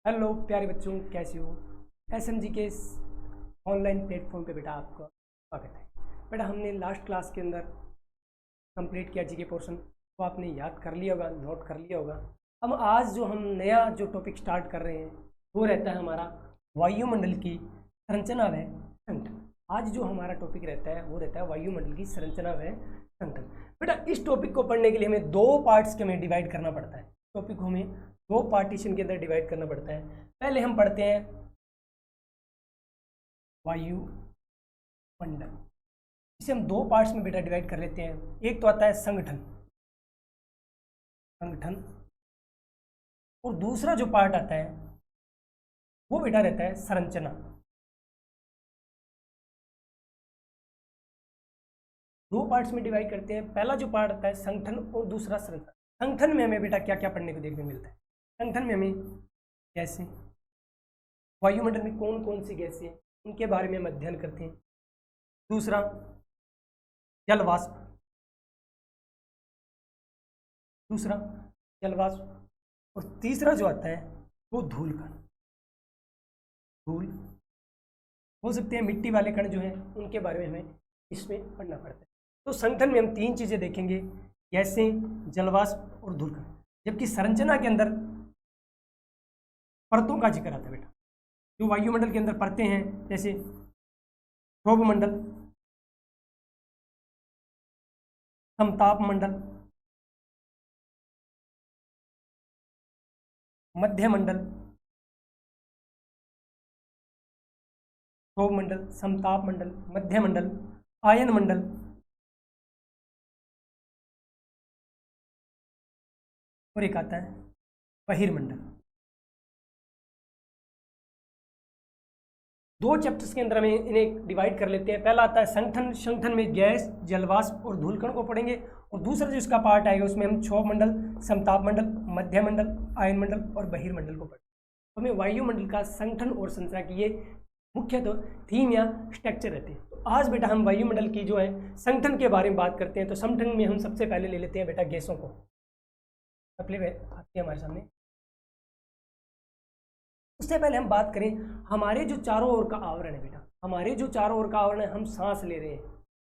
Hello प्यारे बच्चों, कैसे हो। एसएमजी के इस ऑनलाइन प्लेटफॉर्म पे बेटा आपका स्वागत है। बेटा हमने लास्ट क्लास के अंदर कंप्लीट किया जीके पोर्शन, तो आपने याद कर लिया होगा, नोट कर लिया होगा। अब आज जो हम नया जो टॉपिक स्टार्ट कर रहे हैं वो रहता है हमारा वायुमंडल की संरचना व संगठन। आज जो हमारा टॉपिक रहता है वो रहता है वायुमंडल की संरचना व संगठन। बेटा इस टॉपिक को पढ़ने के लिए हमें दो पार्ट्स के में डिवाइड करना पड़ता है। टॉपिक को हमें दो पार्टीशन के अंदर डिवाइड करना पड़ता है। पहले हम पढ़ते हैं वायुमंडल, इसे हम दो पार्ट्स में बेटा डिवाइड कर लेते हैं। एक तो आता है संगठन, संगठन, और दूसरा जो पार्ट आता है वो बेटा रहता है संरचना। दो पार्ट्स में डिवाइड करते हैं। पहला जो पार्ट आता है संगठन और दूसरा संरचना। संगठन में हमें बेटा क्या क्या पढ़ने को देखने को मिलता है। संगठन में हमें गैसें, वायुमंडल में कौन कौन सी गैसें हैं उनके बारे में हम अध्ययन करते हैं। दूसरा जल वाष्प, दूसरा जल वाष्प, और तीसरा जो आता है वो धूल कण। धूल हो सकते हैं मिट्टी वाले कण जो हैं उनके बारे में हमें इसमें पढ़ना पड़ता है। तो संगठन में हम तीन चीज़ें देखेंगे, गैसें, जल वाष्प और धूल कण। जबकि संरचना के अंदर परतों का जिक्र आता है बेटा। जो वायुमंडल के अंदर परतें हैं जैसे क्षोभ मंडल, समताप मंडल, मध्य मंडल, क्षोभ मंडल, समताप मंडल, मध्य मंडल, आयन मंडल, और एक आता है बहिर्मंडल। दो चैप्टर्स के अंदर हमें इन्हें डिवाइड कर लेते हैं। पहला आता है संगठन, संगठन में गैस, जलवाष्प और धूलकण को पढ़ेंगे। और दूसरा जो इसका पार्ट आएगा उसमें हम क्षोभ मंडल, समताप मंडल, मध्य मंडल, आयन मंडल और बहिर्मंडल को पढ़ेंगे। तो हमें वायुमंडल का संगठन और संरचना की ये मुख्य तो थीम या स्ट्रक्चर रहते हैं। तो आज बेटा हम वायुमंडल की जो है संगठन के बारे में बात करते हैं। तो संगठन में हम सबसे पहले ले लेते हैं बेटा गैसों को। आती है हमारे सामने। उससे पहले हम बात करें हमारे जो चारों ओर का आवरण है बेटा, हमारे जो चारों ओर का आवरण है, हम सांस ले रहे हैं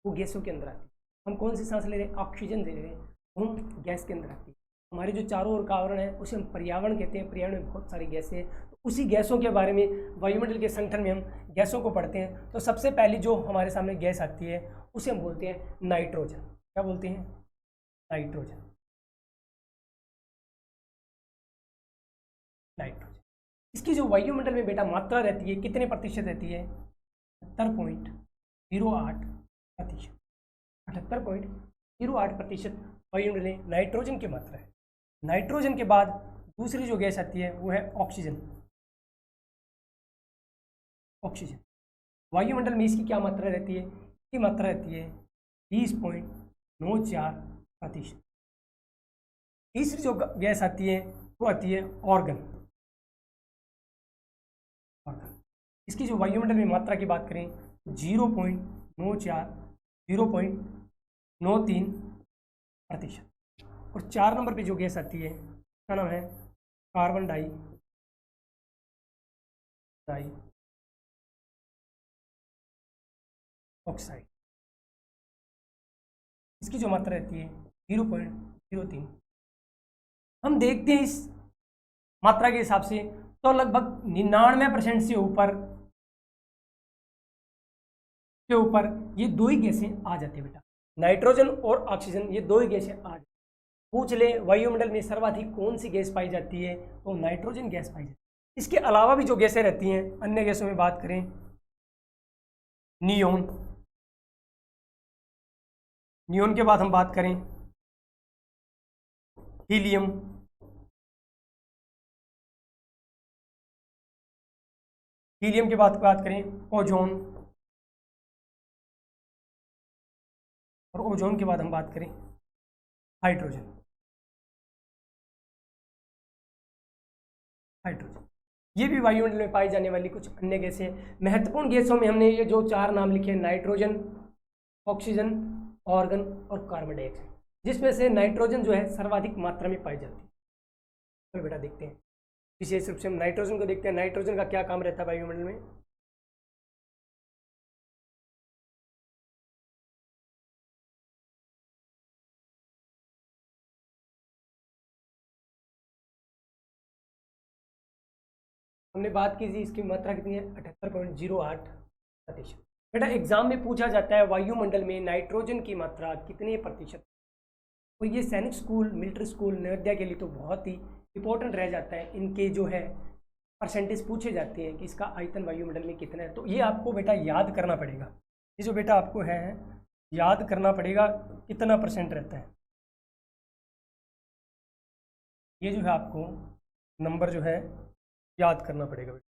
वो गैसों के अंदर आती है। हम कौन सी सांस ले रहे हैं? ऑक्सीजन ले रहे हैं, हम गैस के अंदर आती है। हमारे जो चारों ओर का आवरण है उसे हम पर्यावरण कहते हैं। पर्यावरण में बहुत सारी गैसें हैं, तो उसी गैसों के बारे में वायुमंडल के संगठन में हम गैसों को पढ़ते हैं। तो सबसे पहली जो हमारे सामने गैस आती है उसे हम बोलते हैं नाइट्रोजन। क्या बोलते हैं? नाइट्रोजन। नाइट्रोजन। इसकी जो वायुमंडल में बेटा मात्रा रहती है कितने प्रतिशत रहती है? 78.08%। 78.08% वायुमंडल में नाइट्रोजन की मात्रा है। नाइट्रोजन के बाद दूसरी जो गैस आती है वो है ऑक्सीजन। ऑक्सीजन वायुमंडल में इसकी क्या मात्रा रहती है? इसकी मात्रा रहती है 20.94%। तीसरी जो गैस आती है वो आती है ऑर्गन। इसकी जो वायुमंडल में मात्रा की बात करें 0.93%। और 4 नंबर पे जो गैस आती है उसका नाम है कार्बन डाइऑक्साइड। इसकी जो मात्रा रहती है 0.03। हम देखते हैं इस मात्रा के हिसाब से तो लगभग 99% से ऊपर ये दो ही गैसें आ जाती है बेटा, नाइट्रोजन और ऑक्सीजन, ये दो ही गैसें आ जाती। पूछ ले वायुमंडल में सर्वाधिक कौन सी गैस पाई जाती है, तो नाइट्रोजन गैस पाई जाती है। इसके अलावा भी जो गैसें रहती हैं, अन्य गैसों में बात करें नियोन। नियोन के बाद हम बात करें हीलियम। हीलियम के बाद बात करें ओजोन, और ओजोन के बाद हम बात करें हाइड्रोजन। हाइड्रोजन ये भी वायुमंडल में पाई जाने वाली कुछ अन्य गैसें। महत्वपूर्ण गैसों में हमने ये जो 4 नाम लिखे हैं, नाइट्रोजन, ऑक्सीजन, ऑर्गन और कार्बन डाइऑक्साइड, जिसमें से नाइट्रोजन जो है सर्वाधिक मात्रा में पाई जाती है। तो बेटा देखते हैं विशेष रूप से हम नाइट्रोजन को देखते हैं। नाइट्रोजन का क्या काम रहता है वायुमंडल में? हमने बात की थी इसकी मात्रा कितनी है, 78.08%। बेटा एग्जाम में पूछा जाता है वायुमंडल में नाइट्रोजन की मात्रा कितने प्रतिशत। तो ये सैनिक स्कूल, मिलिट्री स्कूल, नवोदय के लिए तो बहुत ही इंपॉर्टेंट रह जाता है। इनके जो है परसेंटेज पूछे जाते हैं कि इसका आयतन वायुमंडल में कितना है। तो ये आपको बेटा याद करना पड़ेगा। ये जो बेटा आपको है याद करना पड़ेगा कितना परसेंट रहता है। ये जो है आपको नंबर जो है याद करना पड़ेगा बेटा।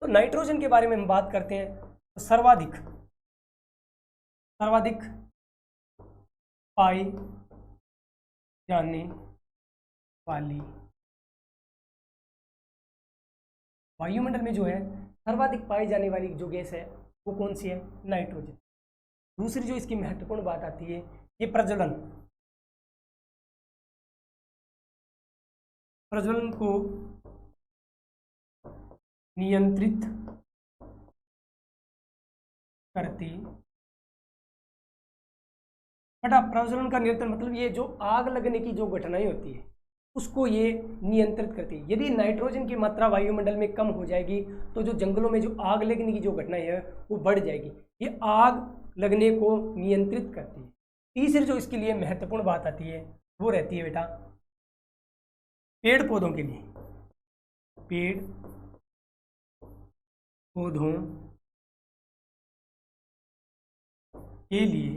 तो नाइट्रोजन के बारे में हम बात करते हैं तो सर्वाधिक पाई जाने वाली वायुमंडल में जो है सर्वाधिक पाई जाने वाली जो गैस है वो कौन सी है? नाइट्रोजन। दूसरी जो इसकी महत्वपूर्ण बात आती है ये प्रज्वलन को नियंत्रित करती। बटा प्रज्वलन का नियंत्रण मतलब ये जो आग लगने की जो घटनाएं होती है उसको ये नियंत्रित करती है। यदि नाइट्रोजन की मात्रा वायुमंडल में कम हो जाएगी तो जो जंगलों में जो आग लगने की जो घटनाएं है वो बढ़ जाएगी। ये आग लगने को नियंत्रित करती है। तीसरी जो इसके लिए महत्वपूर्ण बात आती है वो रहती है बेटा पेड़ पौधों के लिए। पेड़ पौधों के लिए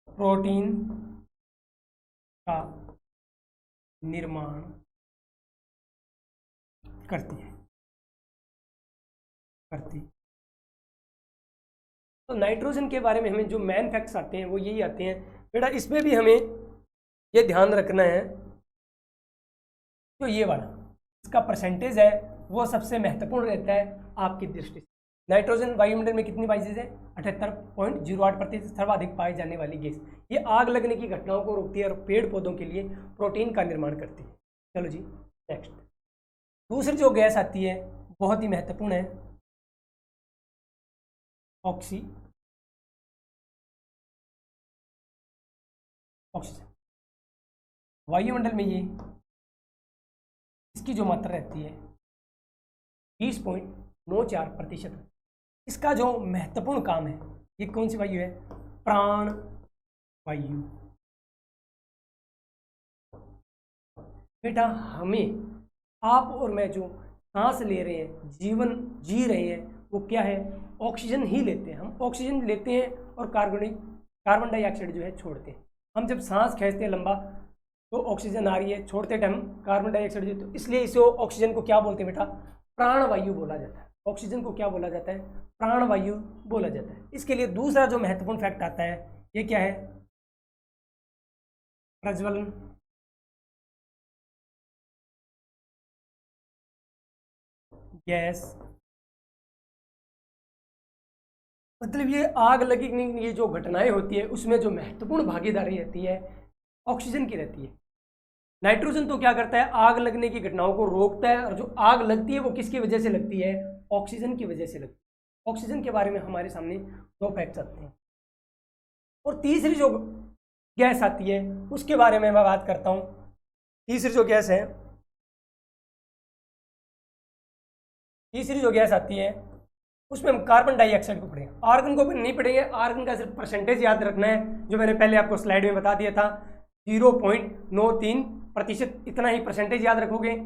प्रोटीन का निर्माण करती है। तो नाइट्रोजन के बारे में हमें जो मेन फैक्ट्स आते हैं वो यही आते हैं बेटा। इसमें भी हमें ये ध्यान रखना है तो ये वाला इसका परसेंटेज है वो सबसे महत्वपूर्ण रहता है आपकी दृष्टि से। नाइट्रोजन वायुमंडल में कितनी पाई है? 78.08% सर्वाधिक पाई जाने वाली गैस। ये आग लगने की घटनाओं को रोकती है और पेड़ पौधों के लिए प्रोटीन का निर्माण करती है। चलो जी नेक्स्ट। दूसरी जो गैस आती है बहुत ही महत्वपूर्ण है ऑक्सीजन। वायुमंडल में ये इसकी जो मात्रा रहती है 20.94%। इसका जो महत्वपूर्ण काम है ये कौन सी वायु है? प्राण वायु। बेटा हमें आप और मैं जो सांस ले रहे हैं, जीवन जी रहे हैं, वो क्या है? ऑक्सीजन ही लेते हैं। हम ऑक्सीजन लेते हैं और कार्बन डाइऑक्साइड जो है छोड़ते हैं। हम जब सांस खींचते हैं लंबा तो ऑक्सीजन आ रही है, छोड़ते टाइम कार्बन डाइऑक्साइड। तो इसलिए इसे ऑक्सीजन को क्या बोलते हैं बेटा? प्राणवायु बोला जाता है। ऑक्सीजन को क्या बोला जाता है? प्राणवायु बोला जाता है। इसके लिए दूसरा जो महत्वपूर्ण फैक्ट आता है ये क्या है? प्रज्वलन गैस। मतलब ये आग लगने की ये जो घटनाएं होती है उसमें जो महत्वपूर्ण भागीदारी रहती है ऑक्सीजन की रहती है। नाइट्रोजन तो क्या करता है? आग लगने की घटनाओं को रोकता है, और जो आग लगती है वो किसकी वजह से लगती है? ऑक्सीजन की वजह से लगती है। ऑक्सीजन के बारे में हमारे सामने दो फैक्ट्स आते हैं। और तीसरी जो गैस आती है उसके बारे में मैं बात करता हूं। तीसरी जो गैस आती है उसमें हम कार्बन डाइऑक्साइड को पढ़ेंगे, आर्गन को भी नहीं पढ़ेंगे। आर्गन का सिर्फ परसेंटेज याद रखना है जो मैंने पहले आपको स्लाइड में बता दिया था, 0.93%। इतना ही परसेंटेज याद रखोगे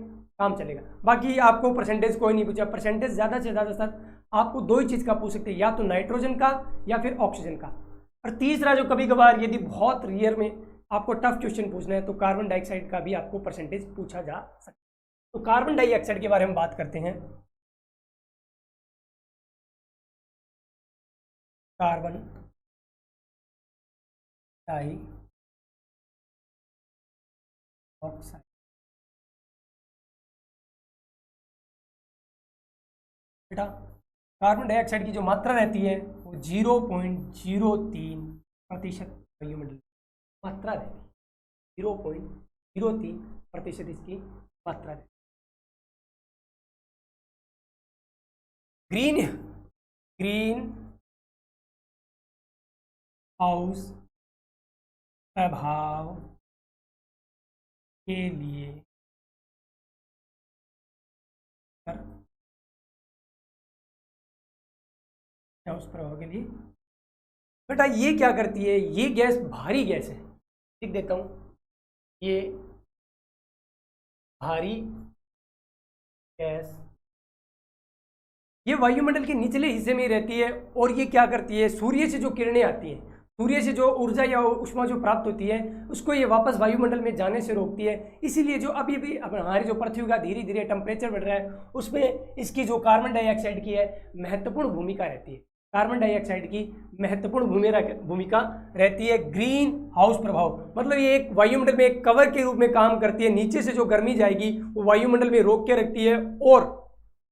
काम चलेगा। बाकी आपको परसेंटेज कोई नहीं पूछा। परसेंटेज ज़्यादा से ज़्यादा सर आपको दो ही चीज़ का पूछ सकते हैं, या तो नाइट्रोजन का या फिर ऑक्सीजन का। और तीसरा जो कभी कभार यदि बहुत रियर में आपको टफ क्वेश्चन पूछना है तो कार्बन डाइऑक्साइड का भी आपको परसेंटेज पूछा जा सकता है। तो कार्बन डाइऑक्साइड के बारे में बात करते हैं। कार्बन डाइऑक्साइड बेटा कार्बन डाइऑक्साइड की जो मात्रा रहती है वो 0.03% वायुमंडल मात्रा रहती है, 0.03% इसकी मात्रा रहती है। ग्रीन हाउस प्रभाव के लिए हाउस प्रभाव के लिए बेटा ये क्या करती है, ये गैस भारी गैस है, लिख देता हूं, ये भारी गैस, ये वायुमंडल के निचले हिस्से में रहती है और ये क्या करती है, सूर्य से जो किरणें आती हैं, सूर्य से जो ऊर्जा या उष्मा जो प्राप्त होती है उसको ये वापस वायुमंडल में जाने से रोकती है। इसीलिए जो अभी भी हमारे जो पृथ्वी का धीरे धीरे टेम्परेचर बढ़ रहा है उसमें इसकी जो कार्बन डाइऑक्साइड की है महत्वपूर्ण भूमिका रहती है, कार्बन डाइऑक्साइड की महत्वपूर्ण भूमिका रहती है। ग्रीन हाउस प्रभाव मतलब ये एक वायुमंडल में एक कवर के रूप में काम करती है, नीचे से जो गर्मी जाएगी वो वायुमंडल में रोक के रखती है और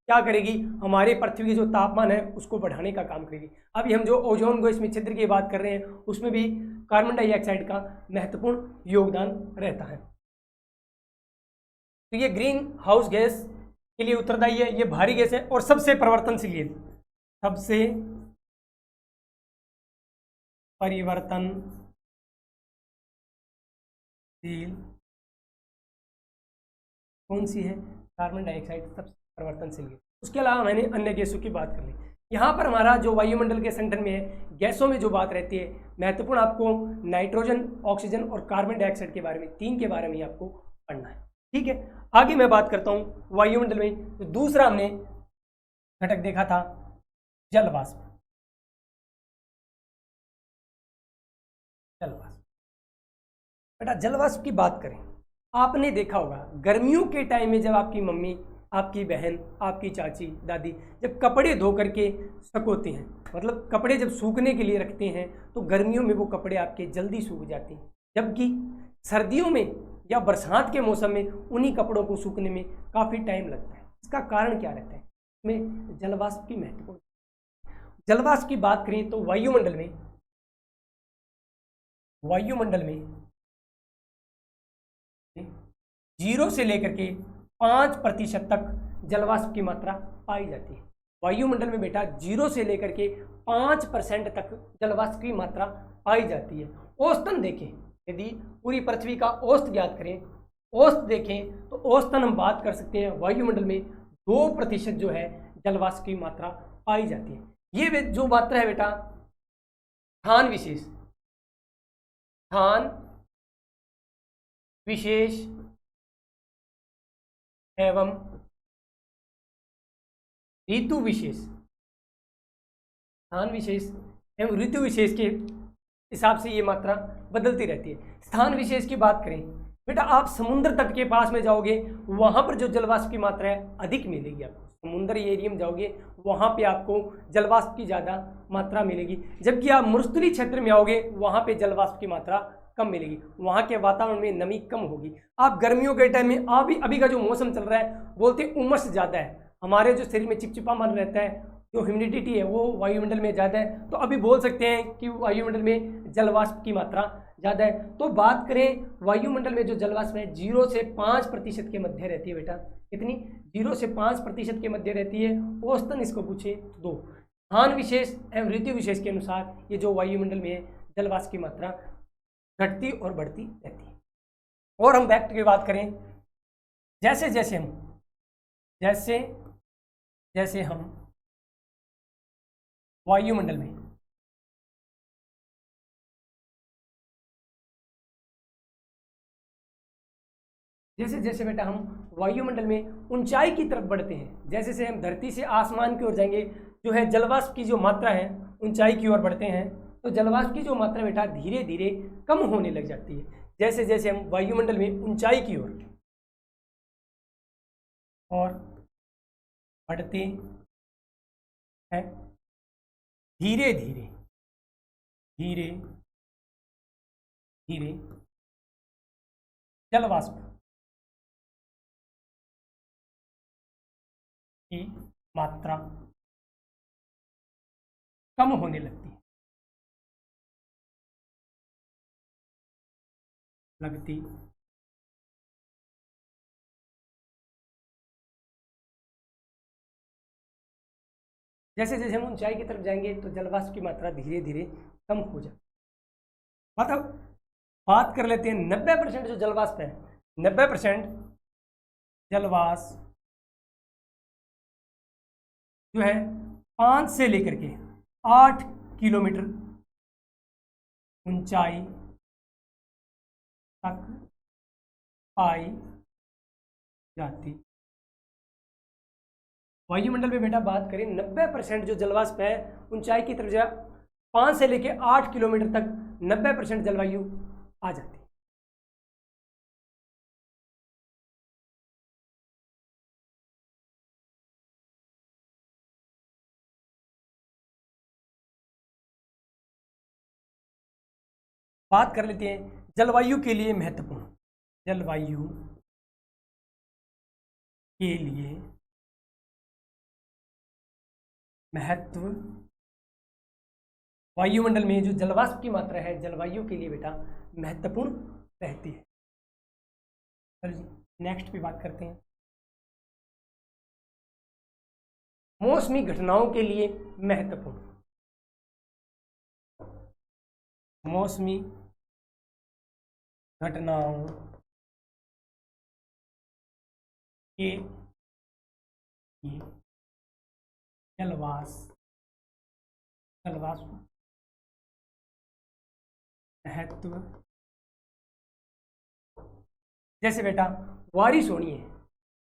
क्या करेगी, हमारे पृथ्वी के जो तापमान है उसको बढ़ाने का काम करेगी। अभी हम जो ओजोन गैस छिद्र की बात कर रहे हैं उसमें भी कार्बन डाइऑक्साइड का महत्वपूर्ण योगदान रहता है। तो ये ग्रीन हाउस गैस के लिए उत्तरदायी है, ये भारी गैस है और सबसे परिवर्तनशील कौन सी है, कार्बन डाइऑक्साइड सबसे परिवर्तनशील गैस। उसके अलावा मैंने अन्य गैसों की बात कर ली। यहाँ पर हमारा जो वायुमंडल के संगठन में है गैसों में जो बात रहती है महत्वपूर्ण, आपको नाइट्रोजन, ऑक्सीजन और कार्बन डाइऑक्साइड के बारे में, तीन के बारे में ही आपको पढ़ना है। ठीक है, आगे मैं बात करता हूँ वायुमंडल में। तो दूसरा हमने घटक देखा था जल वाष्प। बेटा जल वाष्प की बात करें, आपने देखा होगा गर्मियों के टाइम में जब आपकी मम्मी, आपकी बहन, आपकी चाची, दादी जब कपड़े धो करके सुखाती हैं, मतलब कपड़े जब सूखने के लिए रखते हैं तो गर्मियों में वो कपड़े आपके जल्दी सूख जाते हैं, जबकि सर्दियों में या बरसात के मौसम में उन्हीं कपड़ों को सूखने में काफ़ी टाइम लगता है। इसका कारण क्या रहता है, इसमें जलवाष्प की महत्वपूर्ण। जलवाष्प की बात करें तो वायुमंडल में 0 से लेकर के 5% तक जलवाष्प की मात्रा पाई जाती है। वायुमंडल में बेटा 0 से लेकर के 5% तक जलवाष्प की मात्रा पाई जाती है। औसतन देखें, यदि पूरी पृथ्वी का औसत ज्ञात करें, औसत देखें तो औसतन हम बात कर सकते हैं वायुमंडल में 2% जो है जलवाष्प की मात्रा पाई जाती है। ये जो मात्रा है बेटा स्थान विशेष एवं ऋतु विशेष, स्थान विशेष एवं ऋतु विशेष के हिसाब से ये मात्रा बदलती रहती है। स्थान विशेष की बात करें बेटा, आप समुद्र तट के पास में जाओगे वहां पर जो जलवाष्प की मात्रा है अधिक मिलेगी आपको। समुद्री एरिया में जाओगे वहां पे आपको जलवाष्प की ज़्यादा मात्रा मिलेगी, जबकि आप मरुस्थलीय क्षेत्र में आओगे वहां पे जलवाष्प की मात्रा कम मिलेगी, वहाँ के वातावरण में नमी कम होगी। आप गर्मियों के टाइम में अभी का जो मौसम चल रहा है बोलते हैं उमस ज़्यादा है, हमारे जो शरीर में चिपचिपापन रहता है, जो ह्यूमिडिटी है वो वायुमंडल में ज़्यादा है, तो अभी बोल सकते हैं कि वायुमंडल में जलवाष्प की मात्रा ज़्यादा है। तो बात करें वायुमंडल में जो जलवाष्प है 0 से 5% के मध्य रहती है बेटा, कितनी, 0 से 5% के मध्य रहती है। औसतन इसको पूछे तो स्थान विशेष एवं ऋतु विशेष के अनुसार ये जो वायुमंडल में है जलवाष्प की मात्रा घटती और बढ़ती रहती है। और हम फैक्ट की बात करें, जैसे जैसे हम वायुमंडल में जैसे बेटा हम वायुमंडल में ऊंचाई की तरफ बढ़ते हैं, जैसे हम धरती से आसमान की ओर जाएंगे, जो है जलवाष्प की जो मात्रा है ऊंचाई की ओर बढ़ते हैं तो जलवाष्प की जो मात्रा बेटा धीरे धीरे कम होने लग जाती है। जैसे हम वायुमंडल में ऊंचाई की ओर और बढ़ते हैं, धीरे धीरे जलवाष्प की मात्रा कम होने लगती है। लगती जैसे जैसे हम ऊंचाई की तरफ जाएंगे तो जलवाष्प की मात्रा धीरे धीरे कम हो जाए। मतलब बात कर लेते हैं 90% जो जलवाष्प है, 90% जलवाष्प जो है 5 से लेकर के 8 किलोमीटर ऊंचाई तक पाई जाती। वायुमंडल में बेटा बात करें 90% जो जलवाष्प है ऊंचाई की तरफ जा 5 से लेकर 8 किलोमीटर तक 90% जलवायु आ जाती है। बात कर लेते हैं जलवायु के लिए महत्वपूर्ण, जलवायु के लिए महत्व, वायुमंडल में जो जलवाष्प की मात्रा है जलवायु के लिए बेटा महत्वपूर्ण रहती है। चलिए नेक्स्ट पे बात करते हैं मौसमी घटनाओं के लिए महत्वपूर्ण, मौसमी घटनाओं के लिए जलवाष्प महत्व। जैसे बेटा बारिश होनी है,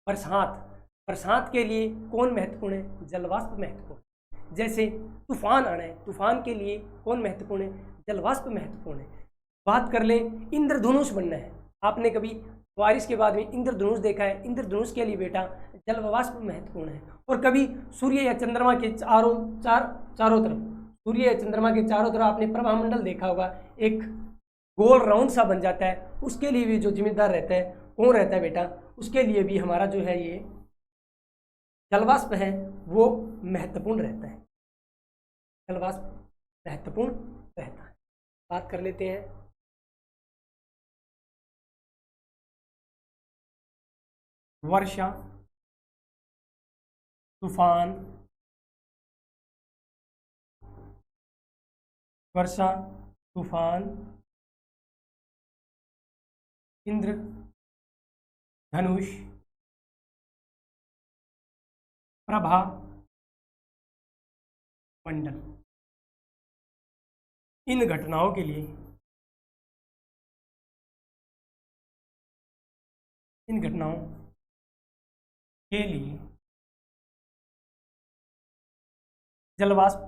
बरसात के लिए कौन महत्वपूर्ण है? जलवाष्प महत्वपूर्ण। जैसे तूफान आना है, तूफान के लिए कौन महत्वपूर्ण है? जलवाष्प महत्वपूर्ण है। बात कर ले इंद्रधनुष बनना है, आपने कभी बारिश के बाद में इंद्रधनुष देखा है? इंद्रधनुष के लिए बेटा जलवाष्प महत्वपूर्ण है। और कभी सूर्य या चंद्रमा के चारों तरफ, सूर्य या चंद्रमा के चारों तरफ आपने प्रभामंडल देखा होगा, एक गोल राउंड सा बन जाता है, उसके लिए भी जो जिम्मेदार रहता है कौन रहता है बेटा? उसके लिए भी हमारा जो है ये जलवाष्प है वो महत्वपूर्ण रहता है, जलवाष्प महत्वपूर्ण रहता है। बात कर लेते हैं वर्षा, तूफान, वर्षा, तूफान, इंद्र धनुष, प्रभा मंडल। इन घटनाओं के लिए, इन घटनाओं के लिए जलवाष्प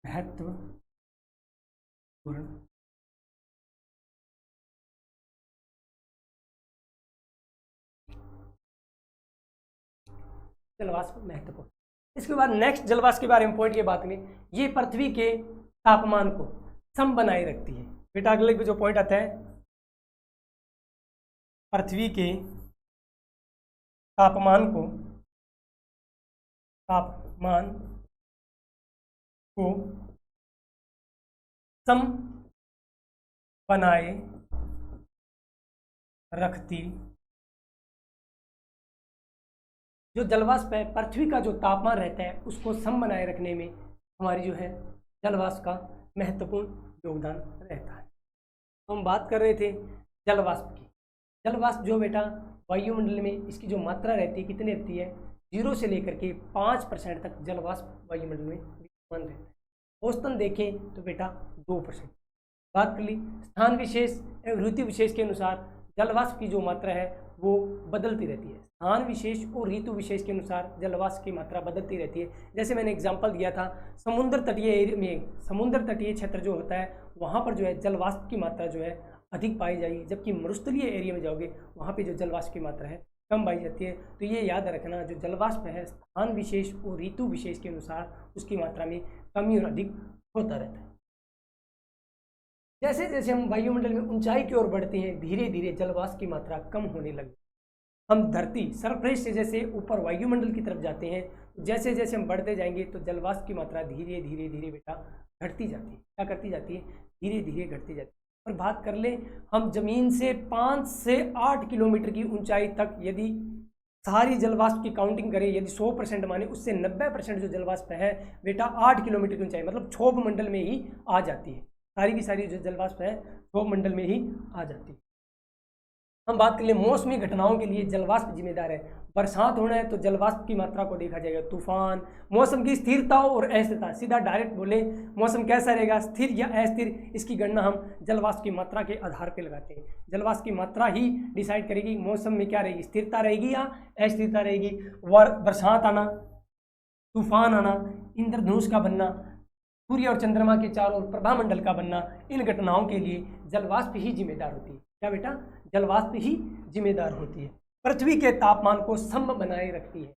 महत्वपूर्ण। जलवाष्प महत्वपूर्ण। इसके बाद नेक्स्ट जलवाष्प के बारे में पॉइंट की बात करें, ये पृथ्वी के तापमान को सम बनाए रखती है। बेटा अगले जो पॉइंट आता है, पृथ्वी के तापमान को सम बनाए रखती। जो जलवाष्प है, पृथ्वी का जो तापमान रहता है उसको सम बनाए रखने में हमारी जो है जलवाष्प का महत्वपूर्ण योगदान रहता है। तो हम बात कर रहे थे जलवाष्प की। जलवाष्प जो बेटा वायुमंडल में इसकी जो मात्रा रहती है कितनी रहती है? 0 से लेकर के 5% तक जलवाष्प वायुमंडल में विद्यमान रहता है। औसतन देखें तो बेटा 2%। बात कर ली स्थान विशेष एवं ऋतु विशेष के अनुसार जलवाष्प की जो मात्रा है वो बदलती रहती है। स्थान विशेष और ऋतु विशेष के अनुसार जलवाष्प की मात्रा बदलती रहती है। जैसे मैंने एग्जांपल दिया था, समुद्र तटीय क्षेत्र जो होता है वहाँ पर जो है जलवाष्प की मात्रा जो है अधिक पाई जाएगी, जबकि मरुस्थलीय एरिया में जाओगे वहाँ पे जो जलवाष्प की मात्रा है कम पाई जाती है। तो ये याद रखना, जो जलवाष्प है स्थान विशेष और ऋतु विशेष के अनुसार उसकी मात्रा में कमी और अधिक होता रहता है। जैसे जैसे हम वायुमंडल में ऊंचाई की ओर बढ़ते हैं धीरे धीरे जलवाष्प की मात्रा कम होने लगती है। हम धरती सरफेस से जैसे ऊपर वायुमंडल की तरफ जाते हैं, जैसे जैसे हम बढ़ते जाएंगे तो जलवाष्प की मात्रा धीरे धीरे धीरे बेटा घटती जाती है। क्या करती जाती है? धीरे धीरे घटती जाती है। और बात कर लें हम जमीन से 5 से 8 किलोमीटर की ऊंचाई तक यदि सारी जलवाष्प की काउंटिंग करें, यदि 100% माने, उससे 90% जो जलवाष्प है बेटा 8 किलोमीटर की ऊंचाई मतलब क्षोभ मंडल में ही आ जाती है। सारी की सारी जो जलवाष्प है क्षोभ मंडल में ही आ जाती है। हम बात कर ले मौसमी घटनाओं के लिए जलवाष्प जिम्मेदार है। बरसात होना है तो जलवाष्प की मात्रा को देखा जाएगा। तूफान, मौसम की स्थिरता और अस्थिरता, सीधा डायरेक्ट बोले मौसम कैसा रहेगा, स्थिर या अस्थिर, इसकी गणना हम जलवाष्प की मात्रा के आधार पर लगाते हैं। जलवाष्प की मात्रा ही डिसाइड करेगी मौसम में क्या रहेगी, स्थिरता रहेगी या अस्थिरता रहेगी। बरसात आना, तूफान आना, इंद्रधनुष का बनना, सूर्य और चंद्रमा के चारों ओर प्रभामंडल का बनना, इन घटनाओं के लिए जलवाष्प ही जिम्मेदार होती है। क्या बेटा? जलवाष्प ही जिम्मेदार होती है। पृथ्वी के तापमान को सम बनाए रखती है।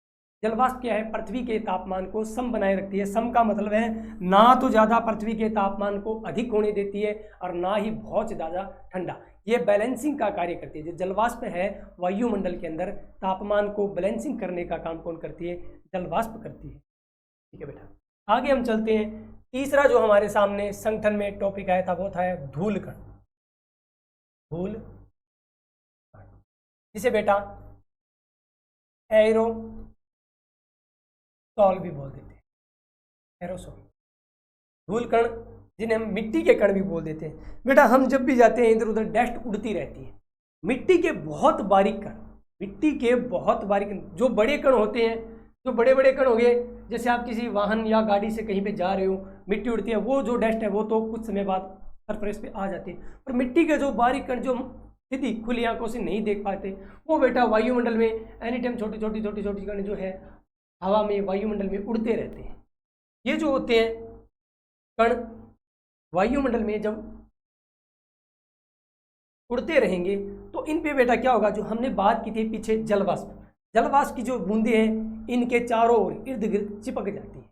जलवाष्प क्या है? पृथ्वी के तापमान को सम बनाए रखती है। सम का मतलब है ना तो ज़्यादा पृथ्वी के तापमान को अधिक होने देती है और ना ही बहुत ज़्यादा ठंडा। ये बैलेंसिंग का कार्य करती है। जो जलवाष्प है वायुमंडल के अंदर तापमान को बैलेंसिंग करने का काम कौन करती है? जलवाष्प करती है। ठीक है बेटा, आगे हम चलते हैं। तीसरा जो हमारे सामने संगठन में टॉपिक आया था वो था धूल कण। धूल, जिसे बेटा एरोसॉल भी बोल देते हैं। एरोसॉल, धूल कण, जिन्हें हम मिट्टी के कण भी बोल देते हैं। बेटा हम जब भी जाते हैं इधर उधर डस्ट उड़ती रहती है। मिट्टी के बहुत बारीक कण, मिट्टी के बहुत बारीक जो बड़े कण होते हैं, जो बड़े बड़े कण हो गए, जैसे आप किसी वाहन या गाड़ी से कहीं पे जा रहे हो, मिट्टी उड़ती है, वो जो डस्ट है वो तो कुछ समय बाद सरफेस पे आ जाती है। और मिट्टी के जो बारीक कण जो सीधी खुली आंखों से नहीं देख पाते, वो बेटा वायुमंडल में एनी टाइम छोटी छोटी छोटी छोटी कण जो है हवा में वायुमंडल में उड़ते रहते हैं। ये जो होते हैं कण वायुमंडल में जब उड़ते रहेंगे तो इन पे बेटा क्या होगा, जो हमने बात की थी पीछे जलवाष्प, जलवाष्प की जो बूंदे हैं इनके चारों ओर इर्द गिर्द चिपक जाती है।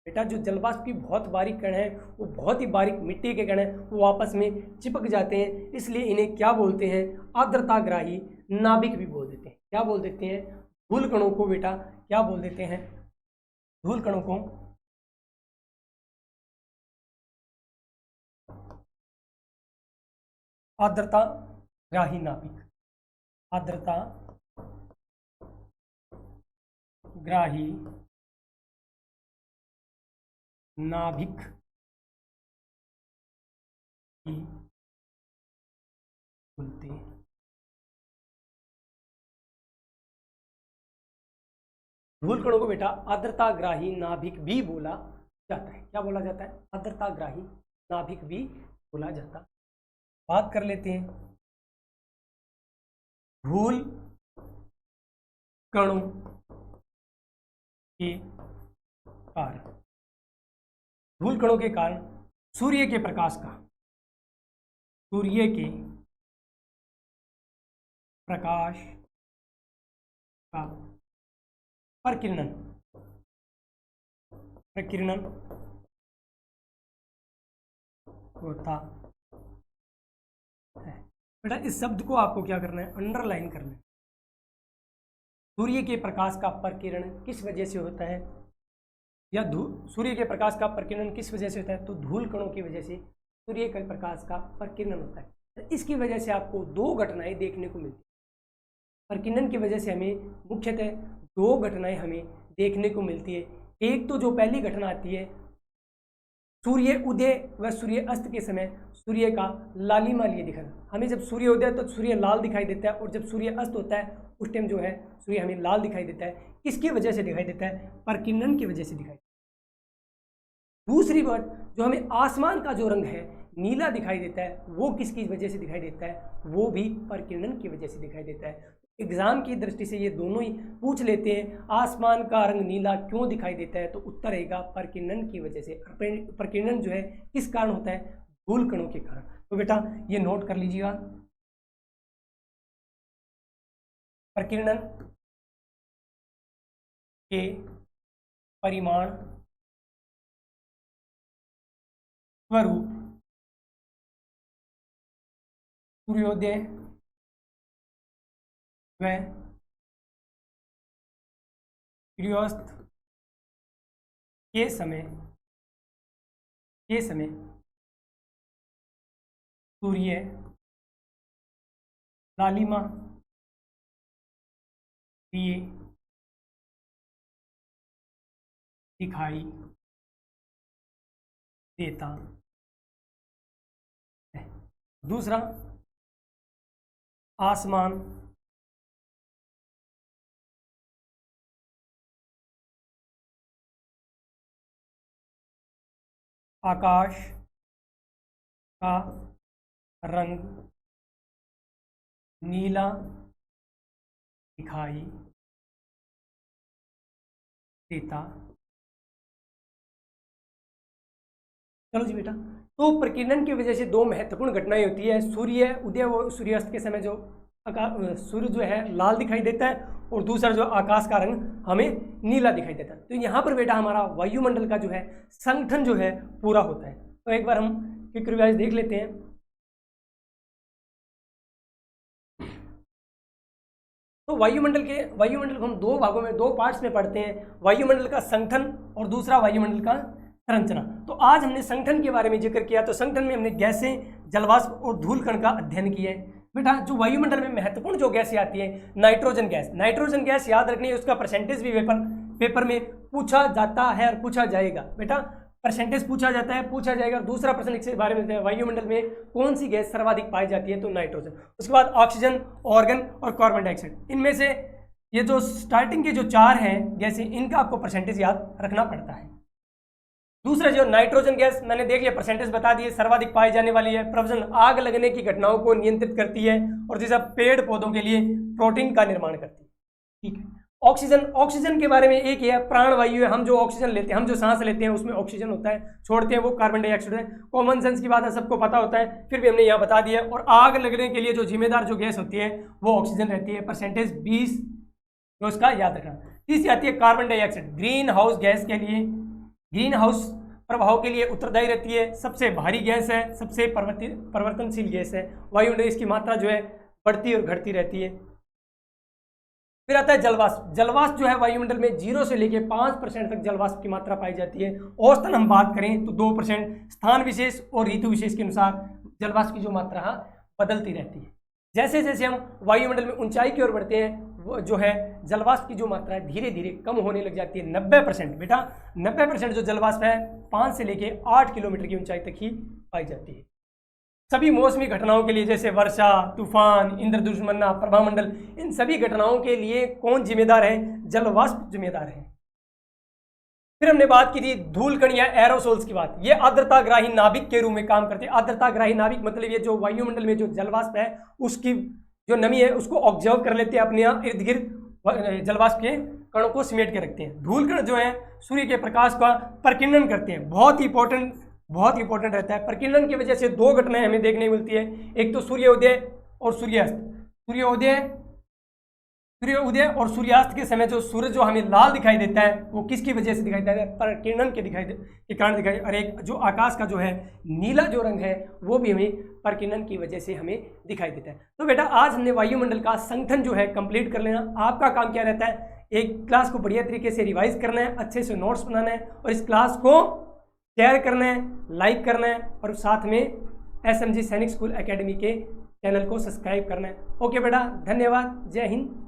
बेटा जो जलवाष्प की बहुत बारीक कण है, वो बहुत ही बारीक मिट्टी के कण है, वो आपस में चिपक जाते हैं। इसलिए इन्हें क्या बोलते हैं? आर्द्रताग्राही नाभिक भी बोल देते हैं। क्या बोल देते हैं? धूल कणों को बेटा क्या बोल देते हैं? धूल कणों को आर्द्रताग्राही नाभिक, आर्द्रताग्राही नाभिक ही बोलते हैं। धूल कणों को बेटा आर्द्रताग्राही नाभिक भी बोला जाता है। क्या बोला जाता है? आर्द्रताग्राही नाभिक भी बोला जाता है। बात कर लेते हैं धूल कणों के कारण। धूल कणों के कारण सूर्य के प्रकाश का, सूर्य के प्रकाश का प्रकीर्णन, प्रकीर्णन होता है। बेटा इस शब्द को आपको क्या करना है? अंडरलाइन करना है। सूर्य के प्रकाश का प्रकीर्णन किस वजह से होता है, या सूर्य के प्रकाश का प्रकीर्णन किस वजह से होता है? तो धूल कणों की वजह से सूर्य के प्रकाश का प्रकीर्णन होता है। तो इसकी वजह से आपको दो घटनाएं देखने को मिलती है। प्रकीर्णन की वजह से हमें मुख्यतः दो घटनाएं हमें देखने को मिलती है। एक तो जो पहली घटना आती है सूर्य उदय व सूर्य अस्त के समय सूर्य का लालिमा लिए दिखना। हमें जब सूर्य उदय तो सूर्य लाल दिखाई देता है, और जब सूर्य अस्त होता है उस टाइम जो है सूर्य हमें लाल दिखाई देता है। किसकी वजह से दिखाई देता है? प्रकीर्णन की वजह से दिखाई देता है। दूसरी बात, जो हमें आसमान का जो रंग है नीला दिखाई देता है, वो किसकी वजह से दिखाई देता है? वो भी प्रकीर्णन की वजह से दिखाई देता है। एग्जाम की दृष्टि से ये दोनों ही पूछ लेते हैं, आसमान का रंग नीला क्यों दिखाई देता है? तो उत्तर रहेगा प्रकीर्णन की वजह से। प्रकीर्णन जो है किस कारण होता है? धूल कणों के कारण। तो बेटा ये नोट कर लीजिएगा, प्रकीर्णन के परिमाण स्वरूप सूर्योदय व सूर्यास्त के समय सूर्य लालिमा दिए दिखाई देता है। दूसरा, आसमान आकाश का रंग नीला दिखाई देता। चलो जी बेटा, तो प्रकीर्णन की वजह से दो महत्वपूर्ण घटनाएं होती है। सूर्य उदय व सूर्यास्त के समय जो सूर्य जो है लाल दिखाई देता है, और दूसरा जो आकाश का रंग हमें नीला दिखाई देता है। तो यहाँ पर बेटा हमारा वायुमंडल का जो है संगठन जो है पूरा होता है। तो एक बार हम क्विक रिवाइज देख लेते हैं। तो वायुमंडल को हम दो भागों में, दो पार्ट्स में पढ़ते हैं, वायुमंडल का संगठन और दूसरा वायुमंडल का संरचना। तो आज हमने संगठन के बारे में जिक्र किया। तो संगठन में हमने गैसें, जलवाष्प और धूल कण का अध्ययन किया है। बेटा जो वायुमंडल में महत्वपूर्ण जो गैसें आती है, नाइट्रोजन गैस याद रखनी है, उसका परसेंटेज भी पेपर में पूछा जाता है और पूछा जाएगा। बेटा परसेंटेज पूछा जाता है, पूछा जाएगा। और दूसरा प्रश्न इसके बारे में, वायुमंडल में कौन सी गैस सर्वाधिक पाई जाती है, तो नाइट्रोजन। उसके बाद ऑक्सीजन, ऑर्गन और कार्बन डाइऑक्साइड। इनमें से ये जो स्टार्टिंग के जो चार हैं गैसें, इनका आपको परसेंटेज याद रखना पड़ता है। दूसरा जो नाइट्रोजन गैस मैंने देख लिया, परसेंटेज बता दिए, सर्वाधिक पाई जाने वाली है। प्रवसन आग लगने की घटनाओं को नियंत्रित करती है, और जैसा पेड़ पौधों के लिए प्रोटीन का निर्माण करती है। ठीक है। ऑक्सीजन के बारे में एक ही है, प्राणवायु है। हम जो ऑक्सीजन लेते हैं, हम जो सांस लेते हैं उसमें ऑक्सीजन होता है, छोड़ते हैं वो कार्बन डाइऑक्साइड है। कॉमन सेंस की बात है, सबको पता होता है, फिर भी हमने यहाँ बता दिया। और आग लगने के लिए जो जिम्मेदार जो गैस होती है वो ऑक्सीजन रहती है। परसेंटेज 20 तो उसका याद रखना। तीसरी आती है carbon dioxide, green house gas के लिए, ग्रीन हाउस प्रभाव के लिए उत्तरदायी रहती है। सबसे भारी गैस है, सबसे परिवर्तनशील गैस है। वायुमंडल इसकी मात्रा जो है बढ़ती और घटती रहती है। फिर आता है जलवाष्प जो है वायुमंडल में 0 से लेकर 5% तक जलवाष्प की मात्रा पाई जाती है। औसतन हम बात करें तो 2%। स्थान विशेष और ऋतु विशेष के अनुसार जलवाष्प की जो मात्रा बदलती रहती है। जैसे जैसे हम वायुमंडल में ऊंचाई की ओर बढ़ते हैं, वो जो है जलवाष्प की जो मात्रा है धीरे धीरे कम होने लग जाती है। 90% बेटा 90% जो जलवाष्प है 5 से लेकर 8 किलोमीटर की ऊंचाई तक ही पाई जाती है। सभी मौसमी घटनाओं के लिए, जैसे वर्षा, तूफान, इंद्रधनुष, प्रभामंडल, इन सभी घटनाओं के लिए कौन जिम्मेदार है? जलवाष्प जिम्मेदार है। फिर हमने बात की थी धूल कण या एरोसोल्स की बात। ये आर्द्रताग्राही नाभिक के रूप में काम करते हैं। आर्द्रताग्राही नाभिक मतलब ये जो वायुमंडल में जो जलवाष्प है उसकी जो नमी है उसको ऑब्जर्व कर लेते हैं, अपने यहाँ इर्द गिर्द जलवाष्प के कणों को समेट के रखते हैं। धूल कण जो है सूर्य के प्रकाश का परिकीर्णन करते हैं। बहुत इंपॉर्टेंट रहता है। परिकीर्णन की वजह से दो घटनाएं हमें देखने मिलती है, एक तो सूर्योदय और सूर्यास्त। सूर्योदय और सूर्यास्त के समय जो सूरज जो हमें लाल दिखाई देता है वो किसकी वजह से दिखाई देता है? परिकीर्णन के कारण दिखाई। और एक जो आकाश का जो है नीला जो रंग है वो भी हमें परिकीर्णन की वजह से हमें दिखाई देता है। तो बेटा आज हमने वायुमंडल का संगठन जो है कंप्लीट कर लेना। आपका काम क्या रहता है? एक क्लास को बढ़िया तरीके से रिवाइज करना है, अच्छे से नोट्स बनाना है, और इस क्लास को शेयर करना है, लाइक करना है, और साथ में SMG सैनिक स्कूल एकेडमी के चैनल को सब्सक्राइब करना है। ओके बेटा, धन्यवाद। जय हिंद।